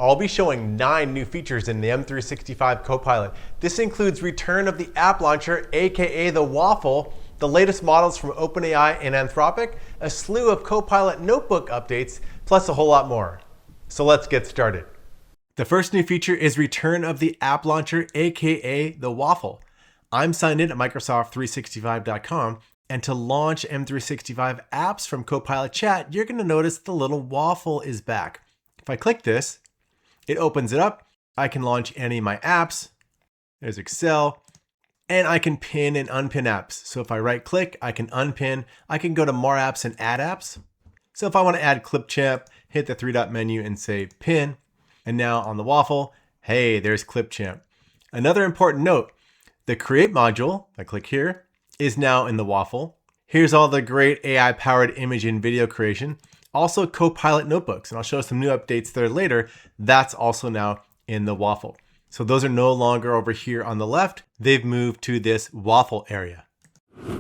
I'll be showing 9 new features in the M365 Copilot. This includes return of the app launcher, aka the Waffle, the latest models from OpenAI and Anthropic, a slew of Copilot Notebook updates, plus a whole lot more. So let's get started. The first new feature is return of the app launcher, aka the Waffle. I'm signed in at Microsoft365.com, and to launch M365 apps from Copilot Chat, you're going to notice the little Waffle is back. If I click this, it opens it up. I can launch any of my apps. There's Excel. And I can pin and unpin apps. So if I right click, I can unpin. I can go to more apps and add apps. So if I want to add Clipchamp, hit the 3-dot menu and say pin. And now on the Waffle, hey, there's Clipchamp. Another important note, the create module, if I click here, is now in the Waffle. Here's all the great AI powered image and video creation. Also Copilot Notebooks, and I'll show some new updates there later. That's also now in the Waffle. So those are no longer over here on the left. They've moved to this Waffle area.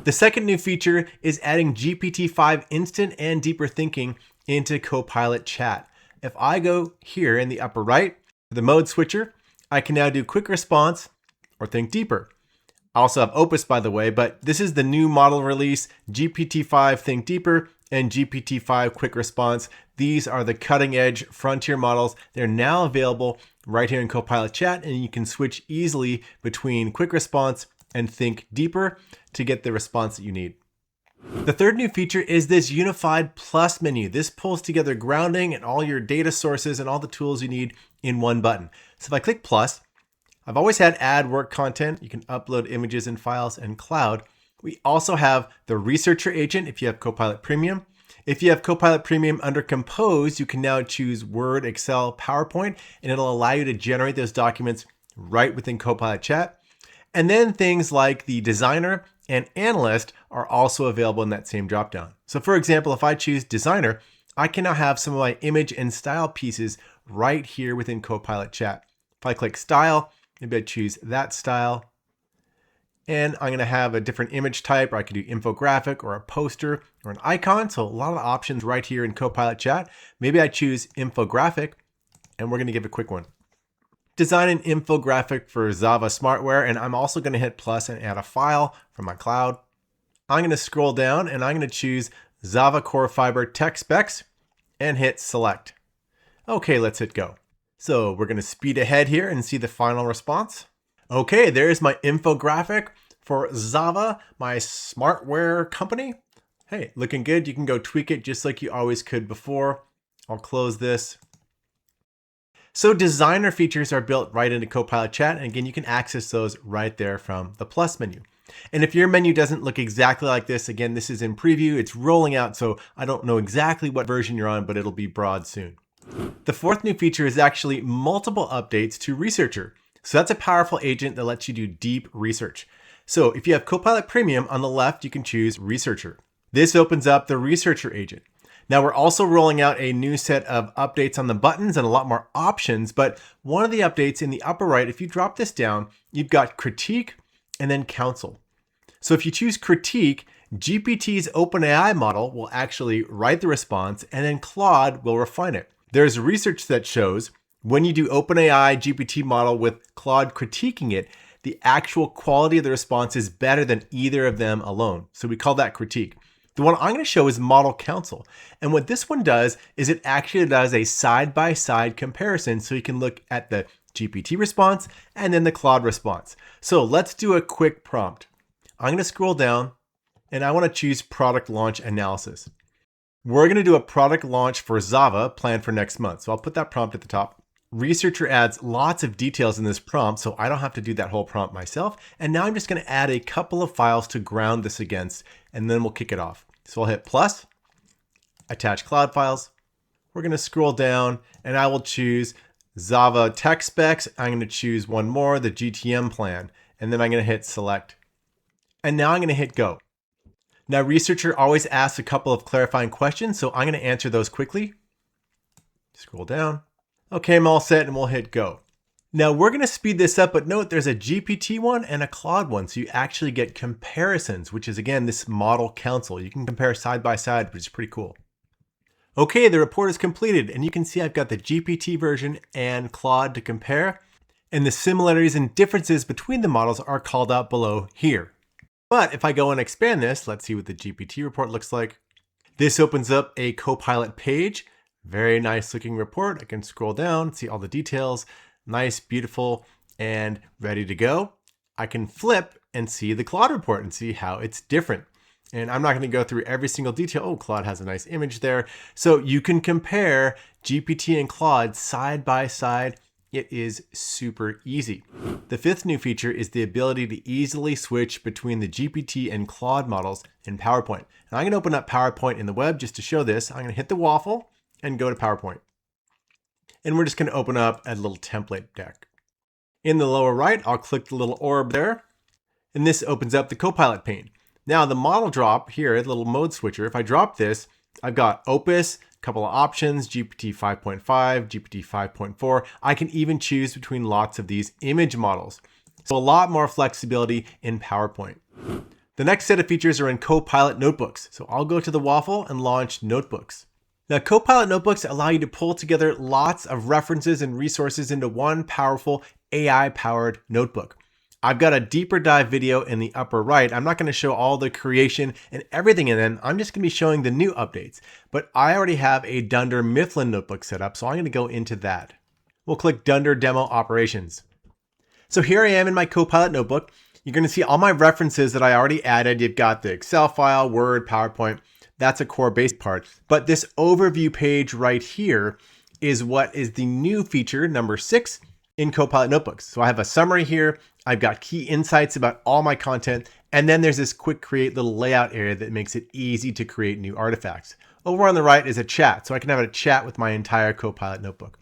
The second new feature is adding GPT-5 instant and deeper thinking into Copilot Chat. If I go here in the upper right, the mode switcher, I can now do quick response or think deeper. I also have Opus, by the way, but this is the new model release, GPT-5 Think Deeper and GPT-5 Quick Response. These are the cutting edge frontier models. They're now available right here in Copilot Chat, and you can switch easily between Quick Response and Think Deeper to get the response that you need. The third new feature is this unified plus menu. This pulls together grounding and all your data sources and all the tools you need in one button. So if I click plus, I've always had add work content. You can upload images and files and cloud. We also have the researcher agent if you have Copilot Premium. If you have Copilot Premium under Compose, you can now choose Word, Excel, PowerPoint, and it'll allow you to generate those documents right within Copilot Chat. And then things like the Designer and Analyst are also available in that same dropdown. So for example, if I choose Designer, I can now have some of my image and style pieces right here within Copilot Chat. If I click Style, maybe I choose that style. And I'm going to have a different image type, or I could do infographic or a poster or an icon. So a lot of options right here in Copilot Chat. Maybe I choose infographic, and we're going to give a quick one. Design an infographic for Zava Smartware, and I'm also going to hit plus and add a file from my cloud. I'm going to scroll down and I'm going to choose Zava Core Fiber Tech Specs and hit select. Okay, let's hit go. So we're going to speed ahead here and see the final response. Okay, there's my infographic for Zava, my smartware company. Hey, looking good. You can go tweak it just like you always could before. I'll close this. So designer features are built right into Copilot Chat. And again, you can access those right there from the plus menu. And if your menu doesn't look exactly like this, again, this is in preview. It's rolling out, so I don't know exactly what version you're on, but it'll be broad soon. The fourth new feature is actually multiple updates to Researcher. So that's a powerful agent that lets you do deep research. So if you have Copilot Premium on the left, you can choose Researcher. This opens up the Researcher agent. Now we're also rolling out a new set of updates on the buttons and a lot more options, but one of the updates in the upper right, if you drop this down, you've got Critique and then Counsel. So if you choose Critique, GPT's OpenAI model will actually write the response and then Claude will refine it. There's research that shows when you do OpenAI GPT model with Claude critiquing it, the actual quality of the response is better than either of them alone. So we call that critique. The one I'm going to show is Model Counsel. And what this one does is it actually does a side-by-side comparison so you can look at the GPT response and then the Claude response. So let's do a quick prompt. I'm going to scroll down and I want to choose product launch analysis. We're going to do a product launch for Zava planned for next month. So I'll put that prompt at the top. Researcher adds lots of details in this prompt, so I don't have to do that whole prompt myself. And now I'm just going to add a couple of files to ground this against, and then we'll kick it off. So I'll hit plus, attach cloud files. We're going to scroll down and I will choose Zava tech specs. I'm going to choose one more, the GTM plan, and then I'm going to hit select. And now I'm going to hit go. Now Researcher always asks a couple of clarifying questions, so I'm going to answer those quickly. Scroll down. Okay, I'm all set and we'll hit go. Now we're going to speed this up, but note there's a GPT one and a Claude one. So you actually get comparisons, which is again, this model counsel. You can compare side by side, which is pretty cool. Okay, the report is completed, and you can see I've got the GPT version and Claude to compare, and the similarities and differences between the models are called out below here. But if I go and expand this, let's see what the GPT report looks like. This opens up a Copilot page. Very nice looking report. I can scroll down, see all the details. Nice, beautiful, and ready to go. I can flip and see the Claude report and see how it's different. And I'm not going to go through every single detail. Oh, Claude has a nice image there. So you can compare GPT and Claude side by side. It is super easy. The fifth new feature is the ability to easily switch between the GPT and Claude models in PowerPoint. And I'm going to open up PowerPoint in the web just to show this. I'm going to hit the waffle and go to PowerPoint. And we're just going to open up a little template deck. In the lower right, I'll click the little orb there. And this opens up the Copilot pane. Now the model drop here, the little mode switcher, if I drop this, I've got Opus, a couple of options, GPT 5.5, GPT 5.4. I can even choose between lots of these image models. So a lot more flexibility in PowerPoint. The next set of features are in Copilot Notebooks. So I'll go to the Waffle and launch Notebooks. Now Copilot Notebooks allow you to pull together lots of references and resources into one powerful AI-powered notebook. I've got a deeper dive video in the upper right. I'm not going to show all the creation and everything in them. I'm just going to be showing the new updates. But I already have a Dunder Mifflin notebook set up, so I'm going to go into that. We'll click Dunder Demo Operations. So here I am in my Copilot notebook. You're going to see all my references that I already added. You've got the Excel file, Word, PowerPoint. That's a core base part. But this overview page right here is what is the new feature, number 6, in Copilot Notebooks. So I have a summary here. I've got key insights about all my content. And then there's this quick create little layout area that makes it easy to create new artifacts. Over on the right is a chat. So I can have a chat with my entire Copilot notebook.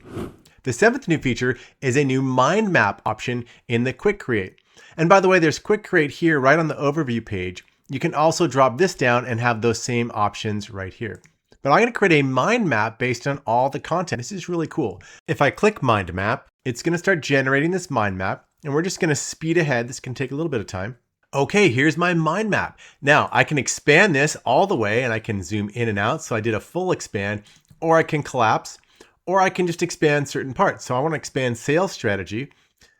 The 7th new feature is a new mind map option in the quick create. And by the way, there's quick create here right on the overview page. You can also drop this down and have those same options right here. But I'm going to create a mind map based on all the content. This is really cool. If I click mind map, it's going to start generating this mind map. And we're just going to speed ahead. This can take a little bit of time. Okay, here's my mind map. Now I can expand this all the way and I can zoom in and out. So I did a full expand, or I can collapse, or I can just expand certain parts. So I want to expand sales strategy,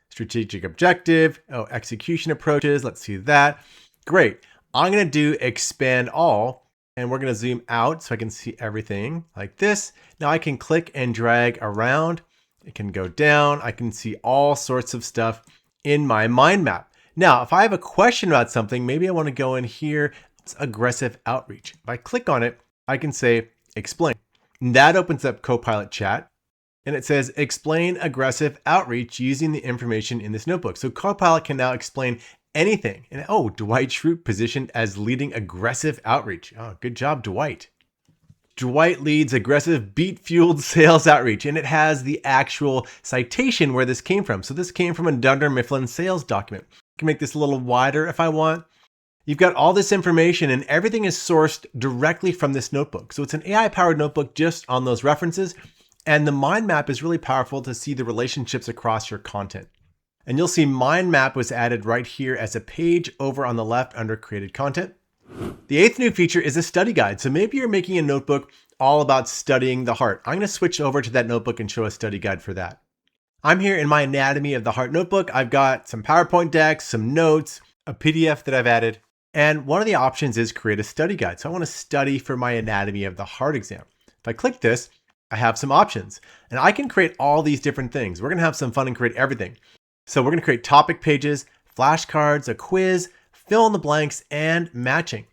strategic objective, execution approaches. Let's see that. Great. I'm going to do expand all, and we're going to zoom out so I can see everything like this. Now I can click and drag around. It can go down. I can see all sorts of stuff in my mind map. Now, if I have a question about something, maybe I want to go in here. It's aggressive outreach. If I click on it, I can say explain. And that opens up Copilot Chat. And it says explain aggressive outreach using the information in this notebook. So Copilot can now explain anything. And Dwight Schrute positioned as leading aggressive outreach. Oh, good job, Dwight. Dwight leads aggressive beat-fueled sales outreach, and it has the actual citation where this came from. So this came from a Dunder Mifflin sales document. I can make this a little wider if I want. You've got all this information, and everything is sourced directly from this notebook. So it's an AI-powered notebook just on those references, and the mind map is really powerful to see the relationships across your content. And you'll see mind map was added right here as a page over on the left under created content. The 8th new feature is a study guide. So maybe you're making a notebook all about studying the heart. I'm going to switch over to that notebook and show a study guide for that. I'm here in my Anatomy of the Heart notebook. I've got some PowerPoint decks, some notes, a PDF that I've added. And one of the options is create a study guide. So I want to study for my Anatomy of the Heart exam. If I click this, I have some options. And I can create all these different things. We're going to have some fun and create everything. So we're going to create topic pages, flashcards, a quiz, fill in the blanks, and matching.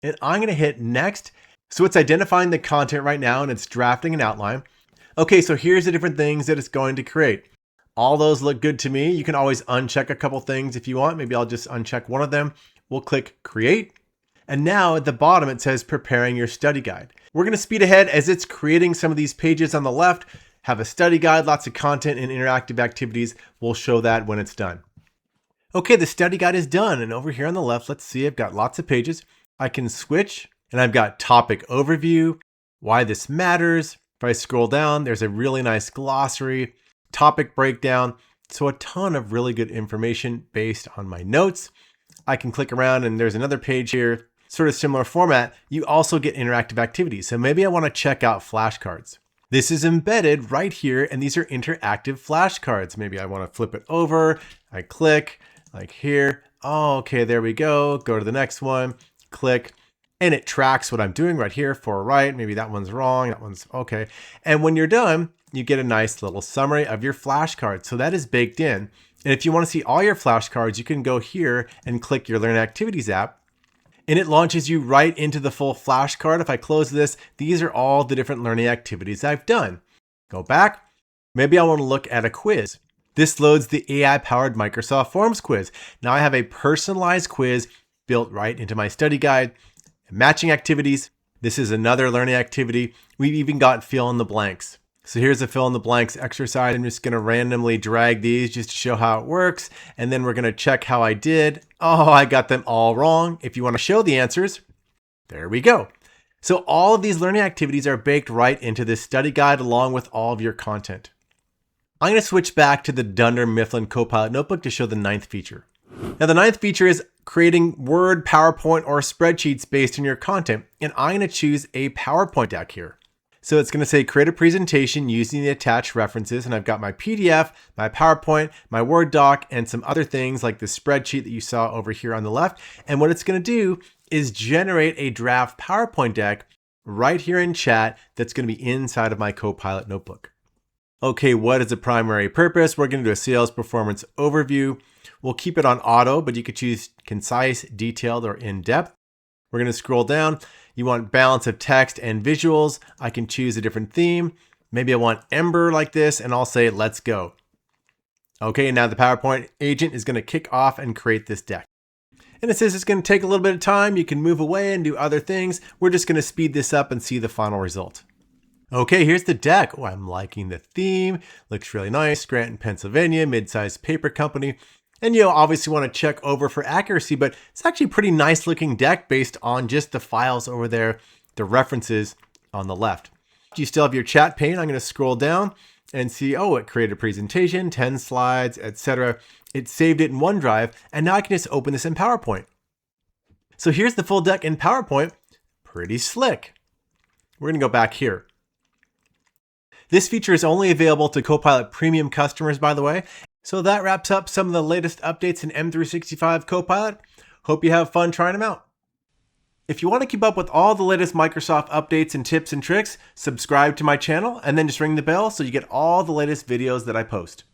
And I'm going to hit next. So it's identifying the content right now and it's drafting an outline. Okay, so here's the different things that it's going to create. All those look good to me. You can always uncheck a couple things if you want. Maybe I'll just uncheck one of them. We'll click create. And now at the bottom, it says preparing your study guide. We're going to speed ahead as it's creating some of these pages on the left. Have a study guide, lots of content and interactive activities. We'll show that when it's done. Okay, the study guide is done. And over here on the left, let's see, I've got lots of pages. I can switch and I've got topic overview, why this matters. If I scroll down, there's a really nice glossary, topic breakdown. So a ton of really good information based on my notes. I can click around and there's another page here. sort of similar format, you also get interactive activities. So maybe I want to check out flashcards. This is embedded right here, and these are interactive flashcards. Maybe I want to flip it over. I click like here. Oh, okay, there we go. Go to the next one, click, and it tracks what I'm doing right here for right. Maybe that one's wrong, that one's okay. And when you're done, you get a nice little summary of your flashcards. So that is baked in. And if you want to see all your flashcards, you can go here and click your Learn Activities app, and it launches you right into the full flashcard. If I close this, these are all the different learning activities I've done. Go back. Maybe I want to look at a quiz. This loads the AI-powered Microsoft Forms quiz. Now I have a personalized quiz built right into my study guide. Matching activities. This is another learning activity. We've even got fill in the blanks. So here's a fill in the blanks exercise. I'm just going to randomly drag these just to show how it works. And then we're going to check how I did. Oh, I got them all wrong. If you want to show the answers, there we go. So all of these learning activities are baked right into this study guide along with all of your content. I'm going to switch back to the Dunder Mifflin Copilot Notebook to show the 9th feature. Now the 9th feature is creating Word, PowerPoint, or spreadsheets based on your content. And I'm going to choose a PowerPoint deck here. So it's going to say create a presentation using the attached references. And I've got my PDF, my PowerPoint, my Word doc, and some other things like the spreadsheet that you saw over here on the left. And what it's going to do is generate a draft PowerPoint deck right here in chat that's going to be inside of my Copilot notebook. Okay, what is the primary purpose? We're going to do a sales performance overview. We'll keep it on auto, but you could choose concise, detailed, or in-depth. We're going to scroll down. You want balance of text and visuals. I can choose a different theme. Maybe I want Ember like this, and I'll say, let's go. Okay, now the PowerPoint agent is going to kick off and create this deck. And it says it's going to take a little bit of time. You can move away and do other things. We're just going to speed this up and see the final result. Okay, here's the deck. Oh, I'm liking the theme. Looks really nice. Scranton, Pennsylvania, mid-sized paper company. And you obviously want to check over for accuracy, but it's actually a pretty nice looking deck based on just the files over there, the references on the left. You still have your chat pane. I'm going to scroll down and see, oh, it created a presentation, 10 slides, etc. It saved it in OneDrive, and now I can just open this in PowerPoint. So here's the full deck in PowerPoint. Pretty slick. We're going to go back here. This feature is only available to Copilot Premium customers, by the way. So that wraps up some of the latest updates in M365 Copilot. Hope you have fun trying them out. If you want to keep up with all the latest Microsoft updates and tips and tricks, subscribe to my channel and then just ring the bell so you get all the latest videos that I post.